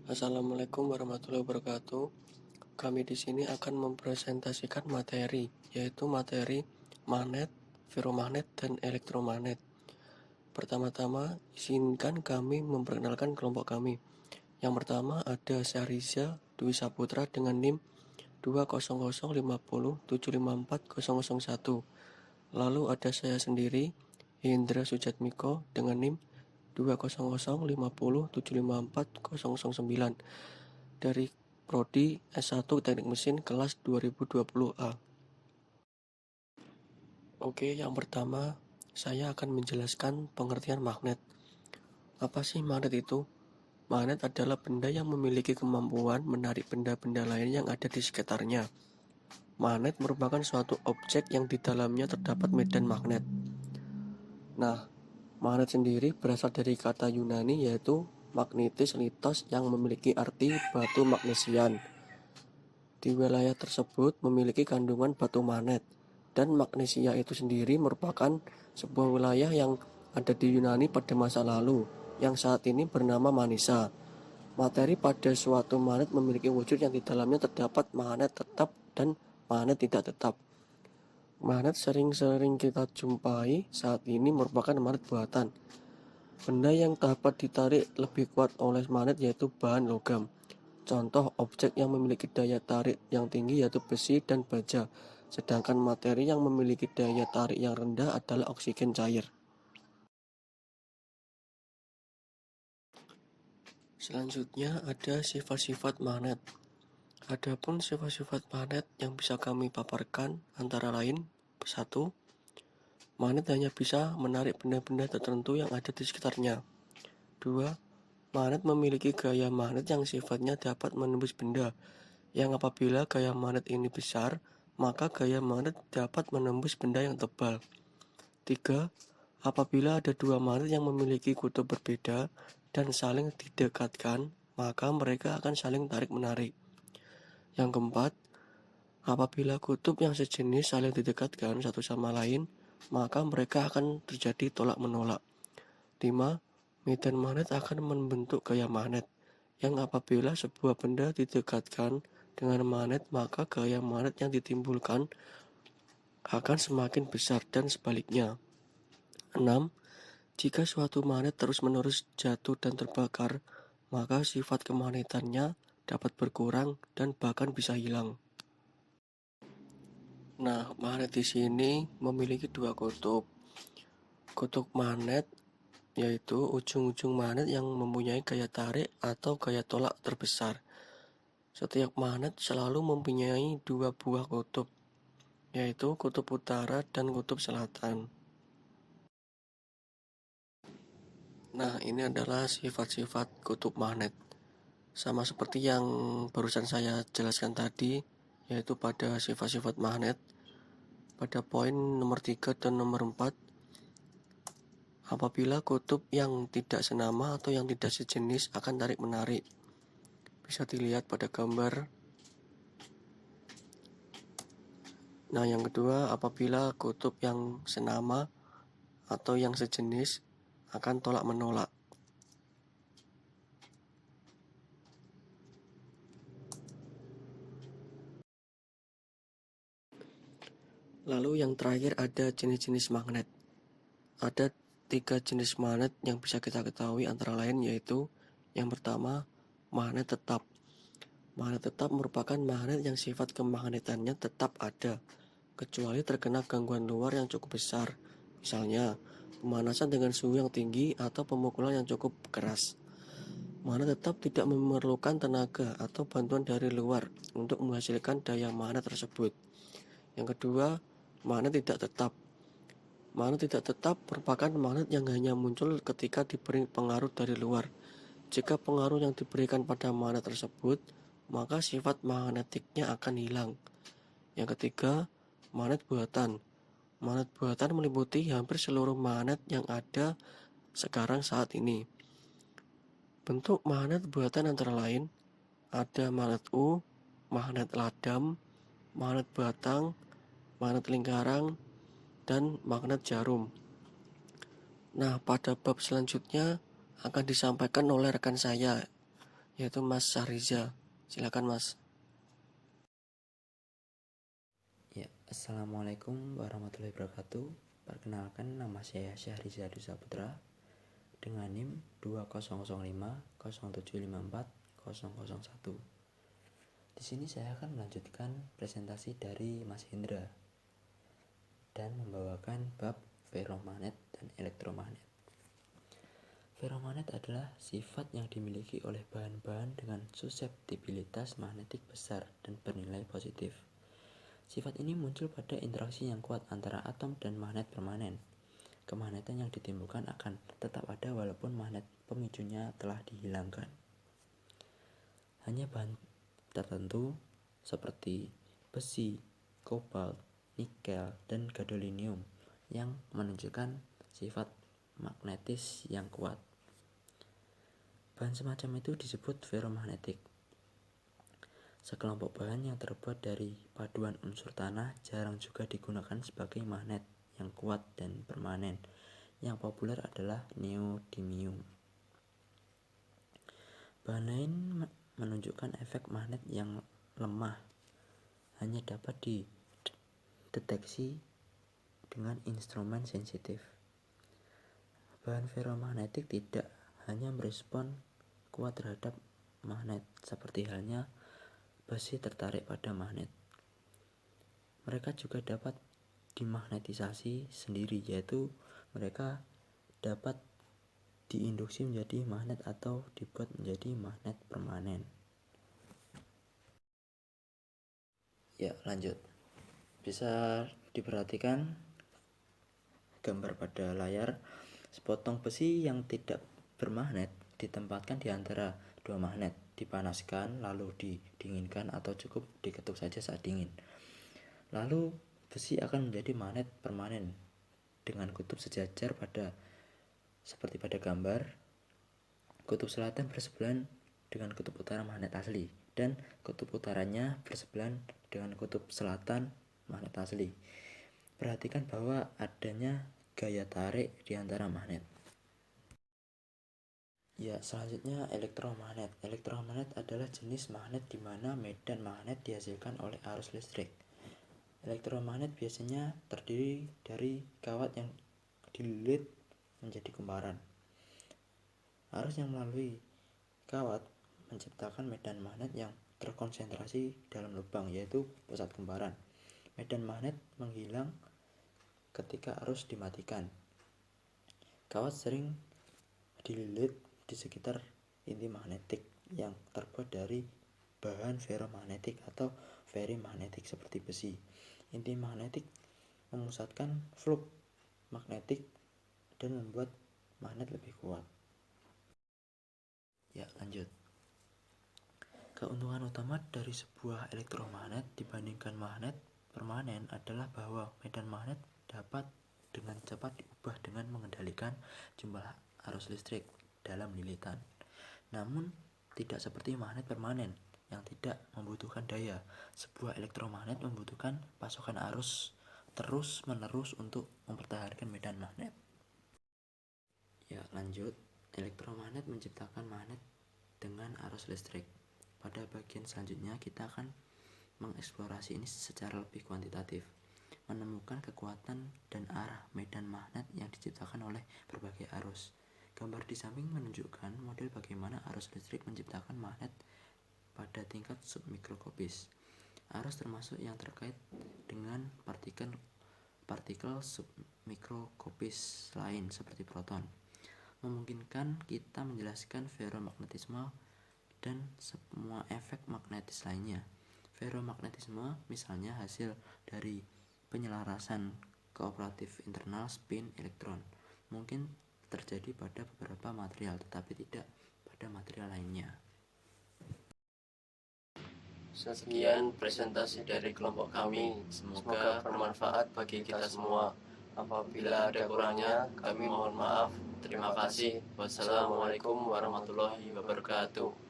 Assalamualaikum warahmatullahi wabarakatuh. Kami di sini akan mempresentasikan materi, yaitu materi magnet, ferromagnet, dan elektromagnet. Pertama-tama, izinkan kami memperkenalkan kelompok kami. Yang pertama ada Syahriza Dwi Saputra dengan NIM 2005007540001. Lalu ada saya sendiri, Hendra Sujatmiko dengan NIM 2005007540009 dari Prodi S1 Teknik Mesin kelas 2020A. Oke, yang pertama saya akan menjelaskan pengertian magnet. Apa sih magnet itu? Magnet adalah benda yang memiliki kemampuan menarik benda-benda lain yang ada di sekitarnya. Magnet merupakan suatu objek yang di dalamnya terdapat medan magnet. Nah, magnet sendiri berasal dari kata Yunani yaitu magnetis litos yang memiliki arti batu magnesian. Di wilayah tersebut memiliki kandungan batu magnet, dan magnesia itu sendiri merupakan sebuah wilayah yang ada di Yunani pada masa lalu, yang saat ini bernama Manisa. Materi pada suatu magnet memiliki wujud yang di dalamnya terdapat magnet tetap dan magnet tidak tetap. Magnet sering-sering kita jumpai saat ini merupakan magnet buatan. Benda yang dapat ditarik lebih kuat oleh magnet yaitu bahan logam. Contoh objek yang memiliki daya tarik yang tinggi yaitu besi dan baja, sedangkan materi yang memiliki daya tarik yang rendah adalah oksigen cair. Selanjutnya ada sifat-sifat magnet. Adapun sifat-sifat magnet yang bisa kami paparkan antara lain: 1. Magnet hanya bisa menarik benda-benda tertentu yang ada di sekitarnya. 2. Magnet memiliki gaya magnet yang sifatnya dapat menembus benda, yang apabila gaya magnet ini besar, maka gaya magnet dapat menembus benda yang tebal. 3. Apabila ada dua magnet yang memiliki kutub berbeda dan saling didekatkan, maka mereka akan saling tarik-menarik. Yang keempat, apabila kutub yang sejenis saling didekatkan satu sama lain, maka mereka akan terjadi tolak-menolak. 5. Medan magnet akan membentuk gaya magnet, yang apabila sebuah benda didekatkan dengan magnet, maka gaya magnet yang ditimbulkan akan semakin besar dan sebaliknya. 6. Jika suatu magnet terus-menerus jatuh dan terbakar, maka sifat kemagnetannya dapat berkurang dan bahkan bisa hilang. Nah, magnet di sini memiliki dua kutub. Kutub magnet yaitu ujung-ujung magnet yang mempunyai gaya tarik atau gaya tolak terbesar. Setiap magnet selalu mempunyai dua buah kutub, yaitu kutub utara dan kutub selatan. Nah, ini adalah sifat-sifat kutub magnet. Sama seperti yang barusan saya jelaskan tadi, yaitu pada sifat-sifat magnet, pada poin nomor 3 dan nomor 4, apabila kutub yang tidak senama atau yang tidak sejenis akan tarik-menarik. Bisa dilihat pada gambar. Nah, yang kedua, apabila kutub yang senama atau yang sejenis akan tolak-menolak. Lalu yang terakhir ada jenis-jenis magnet. Ada 3 jenis magnet yang bisa kita ketahui antara lain yaitu yang pertama, magnet tetap. Magnet tetap merupakan magnet yang sifat kemagnetannya tetap ada, kecuali terkena gangguan luar yang cukup besar, misalnya pemanasan dengan suhu yang tinggi atau pemukulan yang cukup keras. Magnet tetap tidak memerlukan tenaga atau bantuan dari luar untuk menghasilkan daya magnet tersebut. Yang kedua, magnet tidak tetap. Magnet tidak tetap merupakan magnet yang hanya muncul ketika diberi pengaruh dari luar. Jika pengaruh yang diberikan pada magnet tersebut, maka sifat magnetiknya akan hilang. Yang ketiga, magnet buatan. Magnet buatan meliputi hampir seluruh magnet yang ada sekarang saat ini. Bentuk magnet buatan antara lain ada magnet U, magnet ladam, magnet batang, magnet lingkaran, dan magnet jarum. Nah, pada bab selanjutnya akan disampaikan oleh rekan saya, yaitu Mas Syahriza. Silakan Mas. Ya, Assalamualaikum warahmatullahi wabarakatuh. Perkenalkan, nama saya Syahriza Dusa Putra dengan NIM 200507540001. Di sini saya akan melanjutkan presentasi dari Mas Hendra dan membawakan bab ferromagnet dan elektromagnet. Ferromagnet adalah sifat yang dimiliki oleh bahan-bahan dengan suseptibilitas magnetik besar dan bernilai positif. Sifat ini muncul pada interaksi yang kuat antara atom dan magnet permanen. Kemagnetan yang ditimbulkan akan tetap ada walaupun magnet pemicunya telah dihilangkan. Hanya bahan tertentu seperti besi, kobalt, nikel, dan gadolinium yang menunjukkan sifat magnetis yang kuat. Bahan semacam itu disebut ferromagnetik. Sekelompok bahan yang terbuat dari paduan unsur tanah jarang juga digunakan sebagai magnet yang kuat dan permanen. Yang populer adalah neodymium. Bahan lain menunjukkan efek magnet yang lemah, hanya dapat dideteksi dengan instrumen sensitif. Bahan ferromagnetik tidak hanya merespon kuat terhadap magnet, seperti halnya besi tertarik pada magnet. Mereka juga dapat dimagnetisasi sendiri, yaitu mereka dapat diinduksi menjadi magnet atau dibuat menjadi magnet permanen. Ya, lanjut. Bisa diperhatikan gambar pada layar. Sepotong besi yang tidak bermagnet ditempatkan di antara dua magnet, dipanaskan lalu didinginkan atau cukup diketuk saja saat dingin. Lalu besi akan menjadi magnet permanen dengan kutub sejajar seperti pada gambar. Kutub selatan bersebelahan dengan kutub utara magnet asli dan kutub utaranya bersebelahan dengan kutub selatan magnet asli. Perhatikan bahwa adanya gaya tarik di antara magnet. Ya, selanjutnya elektromagnet. Elektromagnet adalah jenis magnet di mana medan magnet dihasilkan oleh arus listrik. Elektromagnet biasanya terdiri dari kawat yang dililit menjadi kumparan. Arus yang melalui kawat menciptakan medan magnet yang terkonsentrasi dalam lubang, yaitu pusat kumparan. Medan magnet menghilang ketika arus dimatikan. Kawat sering dililit di sekitar inti magnetik yang terbuat dari bahan ferromagnetik atau ferimagnetik seperti besi. Inti magnetik memusatkan flux magnetik dan membuat magnet lebih kuat. Ya, lanjut. Keuntungan utama dari sebuah elektromagnet dibandingkan magnet permanen adalah bahwa medan magnet dapat dengan cepat diubah dengan mengendalikan jumlah arus listrik dalam lilitan. Namun, tidak seperti magnet permanen yang tidak membutuhkan daya. Sebuah elektromagnet membutuhkan pasokan arus terus-menerus untuk mempertahankan medan magnet. Ya, lanjut. Elektromagnet menciptakan magnet dengan arus listrik. Pada bagian selanjutnya kita akan mengeksplorasi ini secara lebih kuantitatif, menemukan kekuatan dan arah medan magnet yang diciptakan oleh berbagai arus. Gambar di samping menunjukkan model bagaimana arus listrik menciptakan magnet pada tingkat submikroskopis. Arus termasuk yang terkait dengan partikel submikroskopis lain seperti proton, memungkinkan kita menjelaskan ferromagnetisme dan semua efek magnetis lainnya. Ferromagnetisme misalnya hasil dari penyelarasan kooperatif internal spin elektron. Mungkin terjadi pada beberapa material tetapi tidak pada material lainnya. Sekian presentasi dari kelompok kami. Semoga bermanfaat bagi kita semua. Apabila ada kurangnya, kami mohon maaf. Terima kasih. Wassalamualaikum warahmatullahi wabarakatuh.